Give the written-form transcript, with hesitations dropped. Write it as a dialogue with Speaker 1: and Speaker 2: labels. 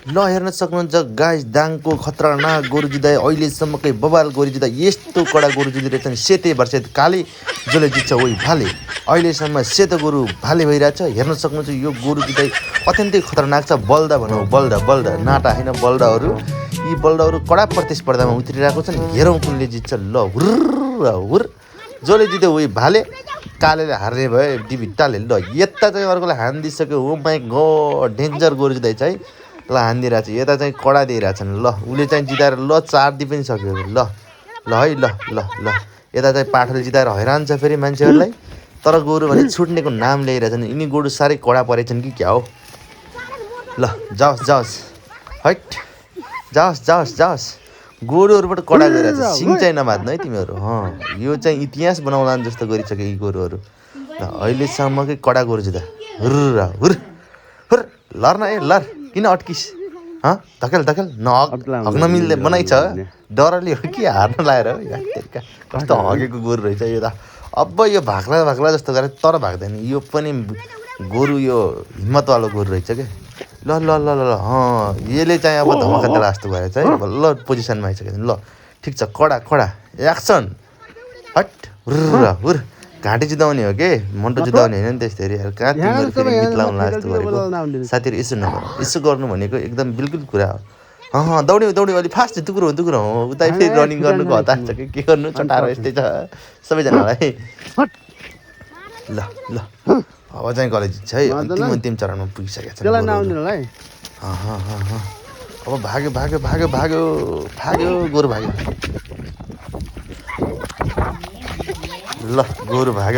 Speaker 1: ल हेर्न सक्नुहुन्छ गाइस दाङको खतरनाक गोरु जित्दा अहिलेसम्मकै बबाल गोरु जित्दा यस्तो कडा गोरु जित्दै रहेछन् सेते भर्सेत काली जसले जित्छ ओइ भाले अहिलेसम्म सेतो गोरु भाले भइरहेछ हेर्न सक्नुहुन्छ यो गोरु जित्दै अत्यन्तै खतरनाक छ बल्दा भनौँ बल्दा नाटा होइन बल्दाहरू यी बल्दाहरू कडा प्रतिस्पर्धामा उत्रिरहेको छन् हेरौँ कुनले जित्छ ल हुर जसले जित्यो ओइ भाले कालेले हार्ने भयो डिभिट्टाले ल यता चाहिँ अर्कोलाई हानिदिइसक्यो हो माई गड डेन्जर गोरु जित्दैछ है ल हानिदिइरहेको छ यता चाहिँ कडा दिइरहेछन् ल उसले चाहिँ जिताएर ल चार्दी पनि सक्यो ल ल है ल यता चाहिँ पाठले जिताएर हैरान छ फेरि मान्छेहरूलाई तर गोरु भने छुट्नेको नाम ल्याइरहेछन् यिनी गोरु साह्रै कडा परेछन् कि क्या हो ल जाओस् हैट जाओस् गोरुहरूबाट कडा गरिरहेछ सिङ चाहिँ नमात्नु है तिमीहरू यो चाहिँ इतिहास बनाउला जस्तो गरिसक्यो यी गोरुहरू ल अहिलेसम्मकै कडा गोरु जित्दा हुर लर न ए लर किन अट्किस धकेल हग्न मिल्ने बनाइ छ डरले हो कि हार्न लाएर हो कस्तो हगेको गोरु रहेछ यो त अब यो भाग्ला जस्तो गरेर तर भाग्दैन यो पनि गोरु यो हिम्मतवालो गोरु रहेछ क्या ल यसले चाहिँ अब धमाका देला जस्तो गरेछ है ल पोजिसनमा आइसक्यो ल ठिक छ कडा एक्सन हट हुर घाँटी जुदाउने हो कि मन्टो जुदाउने होइन नि त्यस्तै कहाँ तिमीहरू फेरि गीत लाउनु जस्तो गरेको साथीहरू यसो गर्नु भनेको एकदम बिल्कुल कुरा हो दौड्यो अलिक फास्ट टुक्रो हो उता फेरि रनिङ गर्नुको हतार छ कि के गर्नु चटारो यस्तै छ सबैजनालाई ल अब चाहिँ कलेज छ है अन्तिम चरणमा पुगिसकेको छ अब भाग्यो गोरु भाग्यो ल गोरु भाग्यो